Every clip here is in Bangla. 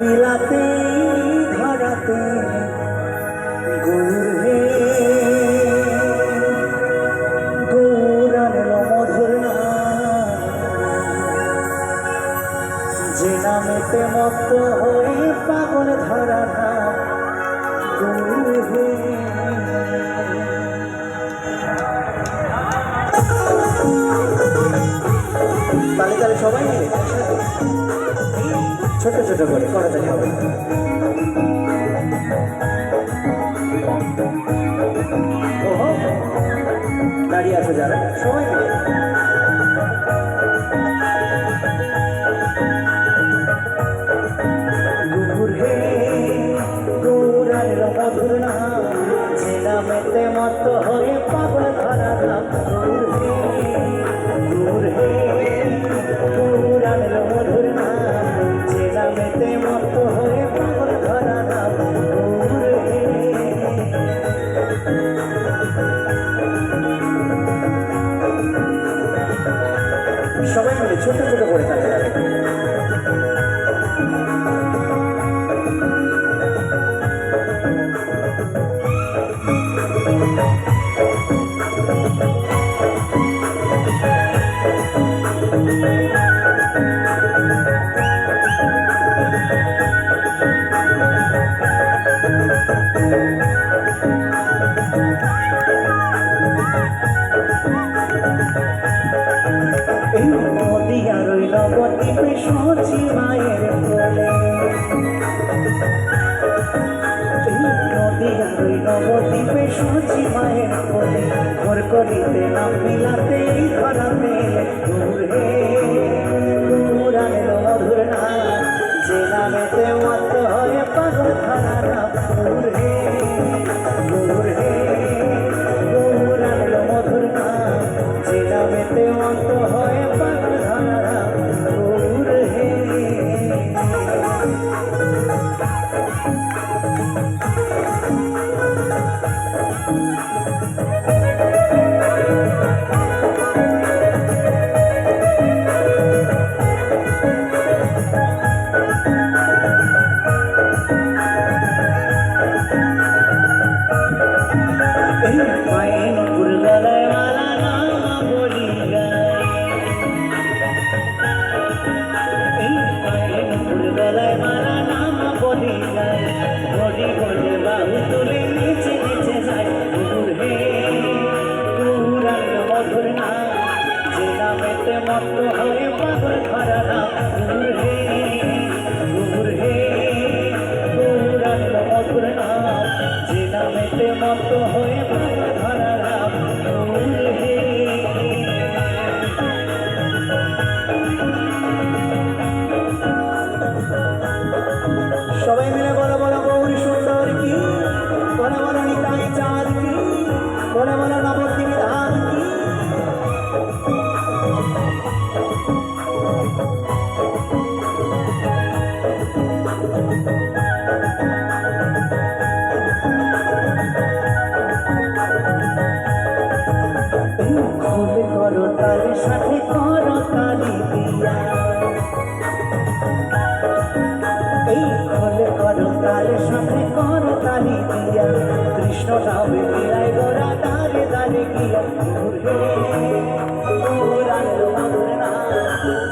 বিলাতে ধরাতে গৌরে গৌরানের মধুর নাম, যে নামেতে মত্ত হয়ে পাগল ধরা নাম গৌরে। তালে তালে সবাই মিলে ছোট ছোট করে করতালি হবে। দাঁড়িয়ে আছে যারা সবাই মিলে গুরুর হে গৌরানের মধুর নাম, যে নামেতে মত্ত হয়ে পাগল ধরা নাম গুরুর হে গুরুর হে গৌরানের মধুর নাম, যে নামেতে মত্ত হয়ে পাগল ধরা নাম গুরুর হে। সবাই মিলে ছোট ছোট করে থাকে নবদ্বীপে সচি মায়ের কোলে, নদীয়ারই নবদ্বীপে সচি মায়ের কোলে, ঘর করিতে নাম বিলাতে ধরাতে ঘুরে গৌরানের মধুর নাম, যে নামেতে মত্ত হয়ে পাগল ধরা নাম ঘুরে ঘুরে গৌরানের মধুর নাম, যে নামেতে মত্ত হয়ে পাগল ধরা নাম ঘুরে। মায়ের নুপুর গলায় মালা না বলি গায়, এই মায়ের নুপুর গলায় মালা না বলি গায়, বলি বলে বাহু তুলে নিচে নিচে যায় গুরুর হে গৌরানের মধুর নাম, যে নামেতে মত্ত হয়ে পাগল ধরা নাম গুরুর হে গৌরানের মধুর নাম, যে নামেতে মত্ত হয়ে পাগল ধরা নাম গুরুর হে। সবাই মিলে বলো বলো গৌরী সুন্দর কি, বলো বলো নিতাই চাঁদ কি, বলো বলো নবদ্বীপ ধাম কি। খোলে করো তালে সাথে করো তালি দিয়া, এই খোলে করো তালে সাথে করো তালি দিয়া, কৃষ্ণ নামে মিলাই গোরা দারে দারে গিয়া ঘুরে গৌরানের মধুর নাম,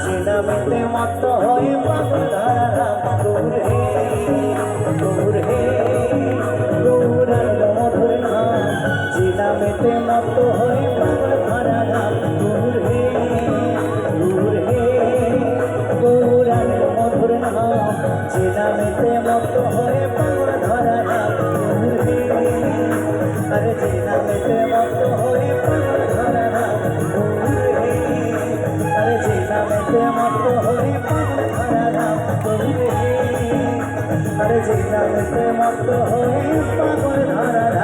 যে নামেতে মত্ত হয়ে পাগল ধরা নাম ঘুরে ঘুরে গৌরানের মধুর নাম, যে নামেতে মত্ত হয়ে পাগল ধরা নাম ঘুরে ঘুরে গৌরানের মধুর নাম, যে নামেতে মত্ত হয়ে পাগল ধরা নাম ঘুরে। আরে যে নামেতে মত্ত হয়ে পাগল ধরা নাম ঘুরে, আরে যে নামেতে মত্ত হয়ে পাগল ধরা নাম ঘুরে, আরে যে নামেতে মত্ত হয়ে পাগল ধরা